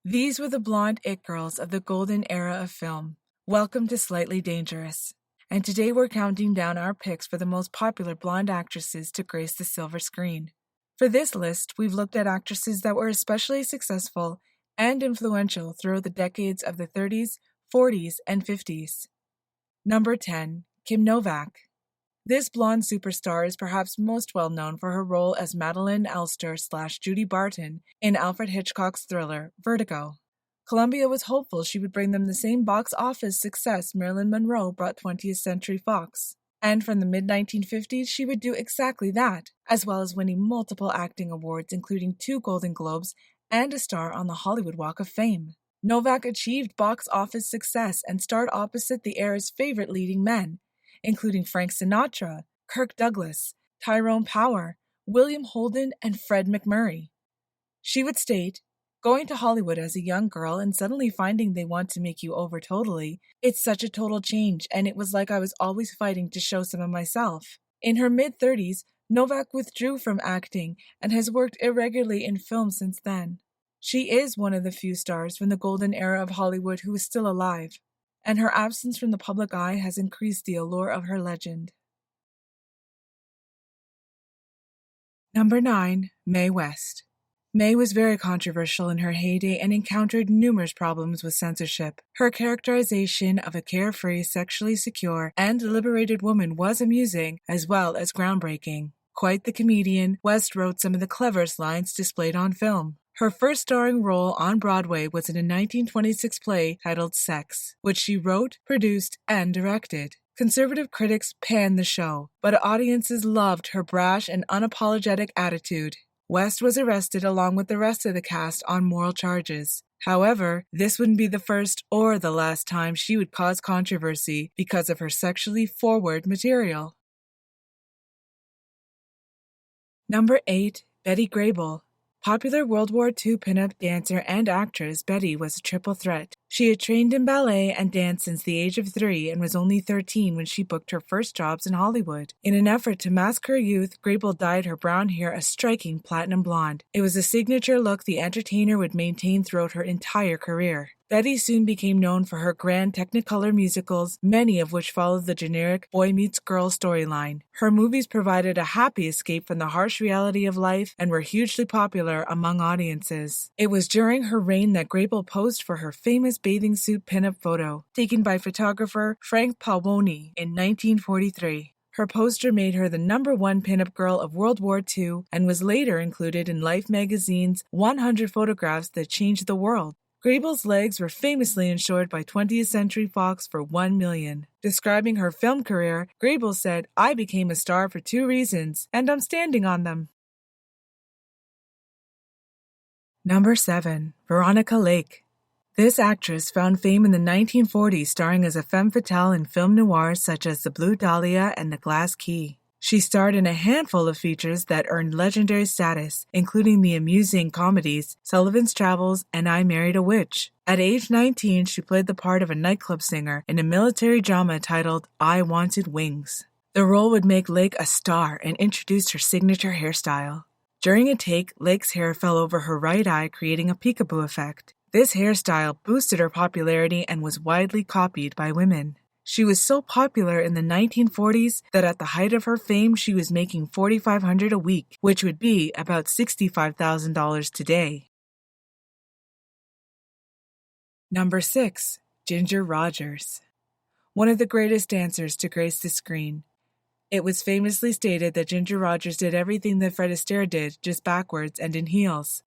These were the blonde it girls of the golden era of film. Welcome to Slightly Dangerous. And today we're counting down our picks for the most popular blonde actresses to grace the silver screen. For this list, we've looked at actresses that were especially successful and influential throughout the decades of the 30s, 40s, and 50s. Number 10. Kim Novak. This blonde superstar is perhaps most well known for her role as Madeline Elster/Judy Barton in Alfred Hitchcock's thriller, Vertigo. Columbia was hopeful she would bring them the same box office success Marilyn Monroe brought 20th Century Fox. And from the mid-1950s, she would do exactly that, as well as winning multiple acting awards including 2 Golden Globes and a star on the Hollywood Walk of Fame. Novak achieved box office success and starred opposite the era's favorite leading men, including Frank Sinatra, Kirk Douglas, Tyrone Power, William Holden, and Fred MacMurray. She would state, "Going to Hollywood as a young girl and suddenly finding they want to make you over totally, it's such a total change, and it was like I was always fighting to show some of myself." In her mid-30s, Novak withdrew from acting and has worked irregularly in film since then. She is one of the few stars from the golden era of Hollywood who is still alive, and her absence from the public eye has increased the allure of her legend. Number 9. Mae West. Mae was very controversial in her heyday and encountered numerous problems with censorship. Her characterization of a carefree, sexually secure, and liberated woman was amusing as well as groundbreaking. Quite the comedian, West wrote some of the cleverest lines displayed on film. Her first starring role on Broadway was in a 1926 play titled Sex, which she wrote, produced, and directed. Conservative critics panned the show, but audiences loved her brash and unapologetic attitude. West was arrested along with the rest of the cast on moral charges. However, this wouldn't be the first or the last time she would cause controversy because of her sexually forward material. Number 8. Betty Grable. Popular World War II pinup dancer and actress, Betty was a triple threat. She had trained in ballet and dance since the age of 3 and was only 13 when she booked her first jobs in Hollywood. In an effort to mask her youth, Grable dyed her brown hair a striking platinum blonde. It was a signature look the entertainer would maintain throughout her entire career. Betty soon became known for her grand Technicolor musicals, many of which followed the generic boy meets girl storyline. Her movies provided a happy escape from the harsh reality of life and were hugely popular among audiences. It was during her reign that Grable posed for her famous bathing suit pinup photo, taken by photographer Frank Pavoni in 1943. Her poster made her the #1 pinup girl of World War II and was later included in Life magazine's 100 Photographs That Changed the World. Grable's legs were famously insured by 20th Century Fox for $1 million. Describing her film career, Grable said, "I became a star for 2 reasons, and I'm standing on them." Number 7. Veronica Lake. This actress found fame in the 1940s starring as a femme fatale in film noirs such as The Blue Dahlia and The Glass Key. She starred in a handful of features that earned legendary status, including the amusing comedies Sullivan's Travels and I Married a Witch. At age 19, she played the part of a nightclub singer in a military drama titled I Wanted Wings. The role would make Lake a star and introduced her signature hairstyle. During a take, Lake's hair fell over her right eye, creating a peekaboo effect. This hairstyle boosted her popularity and was widely copied by women. She was so popular in the 1940s that at the height of her fame she was making $4,500 a week, which would be about $65,000 today. Number 6. Ginger Rogers. One of the greatest dancers to grace the screen. It was famously stated that Ginger Rogers did everything that Fred Astaire did, just backwards and in heels.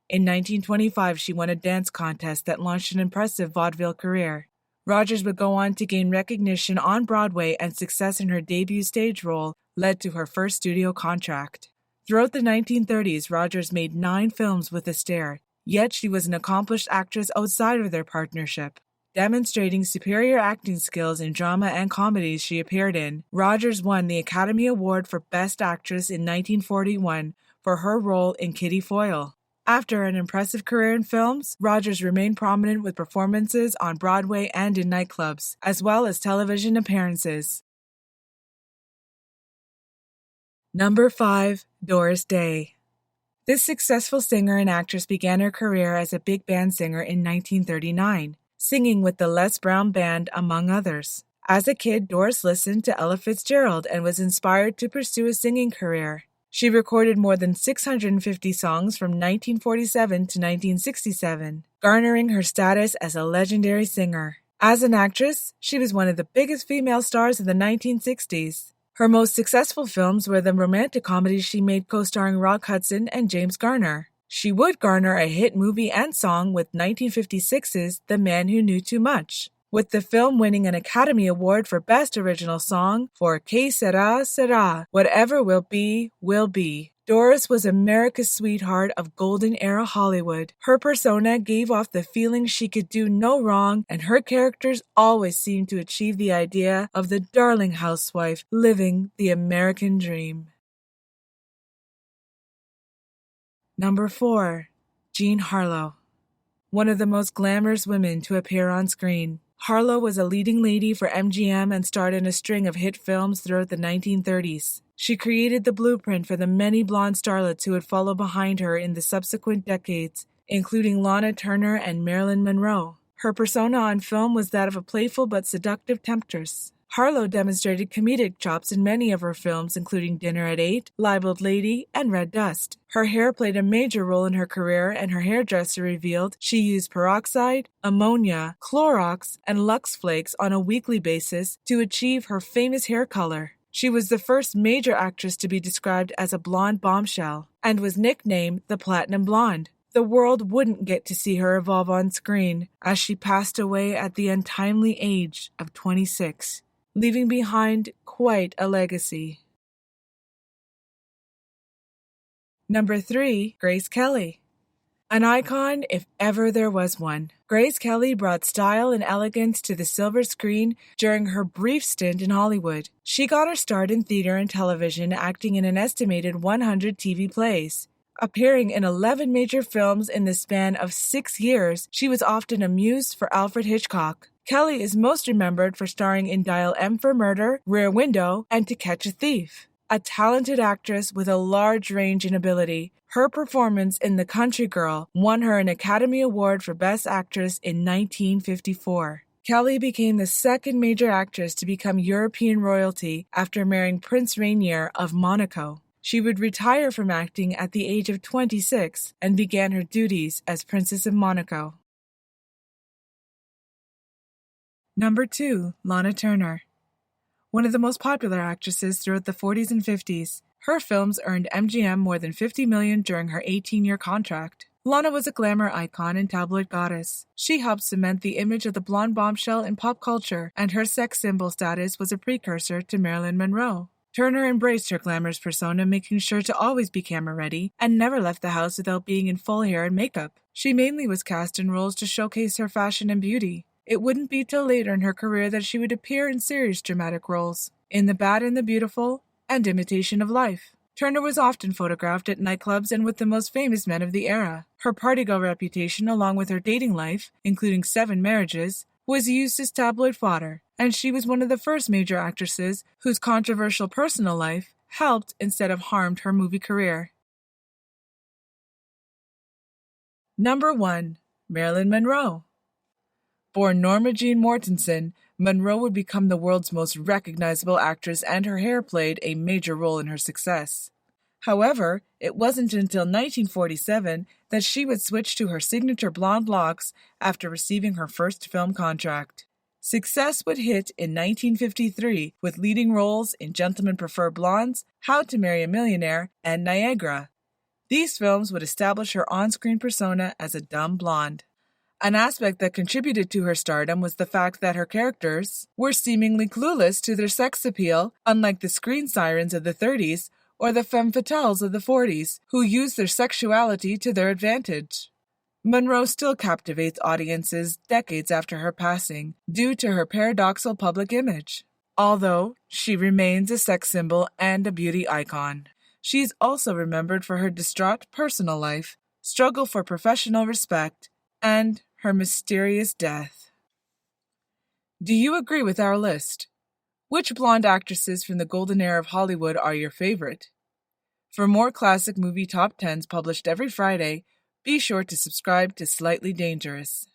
In 1925, she won a dance contest that launched an impressive vaudeville career. Rogers would go on to gain recognition on Broadway, and success in her debut stage role led to her first studio contract. Throughout the 1930s, Rogers made 9 films with Astaire, yet she was an accomplished actress outside of their partnership. Demonstrating superior acting skills in drama and comedies she appeared in, Rogers won the Academy Award for Best Actress in 1941 for her role in Kitty Foyle. After an impressive career in films, Rogers remained prominent with performances on Broadway and in nightclubs, as well as television appearances. Number 5. Doris Day. This successful singer and actress began her career as a big band singer in 1939, singing with the Les Brown Band, among others. As a kid, Doris listened to Ella Fitzgerald and was inspired to pursue a singing career. She recorded more than 650 songs from 1947 to 1967, garnering her status as a legendary singer. As an actress, she was one of the biggest female stars of the 1960s. Her most successful films were the romantic comedies she made co-starring Rock Hudson and James Garner. She would garner a hit movie and song with 1956's The Man Who Knew Too Much, with the film winning an Academy Award for Best Original Song for Que Sera, Sera, Whatever Will Be, Will Be. Doris was America's sweetheart of golden era Hollywood. Her persona gave off the feeling she could do no wrong, and her characters always seemed to achieve the idea of the darling housewife living the American dream. Number 4. Jean Harlow. One of the most glamorous women to appear on screen. Harlow was a leading lady for MGM and starred in a string of hit films throughout the 1930s. She created the blueprint for the many blonde starlets who would follow behind her in the subsequent decades, including Lana Turner and Marilyn Monroe. Her persona on film was that of a playful but seductive temptress. Harlow demonstrated comedic chops in many of her films, including Dinner at 8, Libeled Lady, and Red Dust. Her hair played a major role in her career, and her hairdresser revealed she used peroxide, ammonia, Clorox, and Lux Flakes on a weekly basis to achieve her famous hair color. She was the first major actress to be described as a blonde bombshell, and was nicknamed the Platinum Blonde. The world wouldn't get to see her evolve on screen, as she passed away at the untimely age of 26. Leaving behind quite a legacy. Number 3. Grace Kelly. An icon if ever there was one. Grace Kelly brought style and elegance to the silver screen during her brief stint in Hollywood. She got her start in theater and television, acting in an estimated 100 TV plays. Appearing in 11 major films in the span of 6 years, she was often a muse for Alfred Hitchcock. Kelly is most remembered for starring in Dial M for Murder, Rear Window, and To Catch a Thief. A talented actress with a large range in ability, her performance in The Country Girl won her an Academy Award for Best Actress in 1954. Kelly became the second major actress to become European royalty after marrying Prince Rainier of Monaco. She would retire from acting at the age of 26 and began her duties as Princess of Monaco. Number 2. Lana Turner. One of the most popular actresses throughout the 40s and 50s, her films earned MGM more than $50 million during her 18-year contract. Lana was a glamour icon and tabloid goddess. She helped cement the image of the blonde bombshell in pop culture, and her sex symbol status was a precursor to Marilyn Monroe. Turner embraced her glamorous persona, making sure to always be camera-ready, and never left the house without being in full hair and makeup. She mainly was cast in roles to showcase her fashion and beauty. It wouldn't be till later in her career that she would appear in serious dramatic roles, in The Bad and the Beautiful and Imitation of Life. Turner was often photographed at nightclubs and with the most famous men of the era. Her party-girl reputation, along with her dating life, including 7 marriages, was used as tabloid fodder, and she was one of the first major actresses whose controversial personal life helped instead of harmed her movie career. Number 1. Marilyn Monroe. Born Norma Jean Mortensen, Monroe would become the world's most recognizable actress, and her hair played a major role in her success. However, it wasn't until 1947 that she would switch to her signature blonde locks after receiving her first film contract. Success would hit in 1953 with leading roles in Gentlemen Prefer Blondes, How to Marry a Millionaire, and Niagara. These films would establish her on-screen persona as a dumb blonde. An aspect that contributed to her stardom was the fact that her characters were seemingly clueless to their sex appeal, unlike the screen sirens of the 30s or the femme fatales of the 40s, who used their sexuality to their advantage. Monroe still captivates audiences decades after her passing due to her paradoxical public image. Although she remains a sex symbol and a beauty icon, she is also remembered for her distraught personal life, struggle for professional respect, and her mysterious death. Do you agree with our list? Which blonde actresses from the golden era of Hollywood are your favorite? For more classic movie top 10s published every Friday, be sure to subscribe to Slightly Dangerous.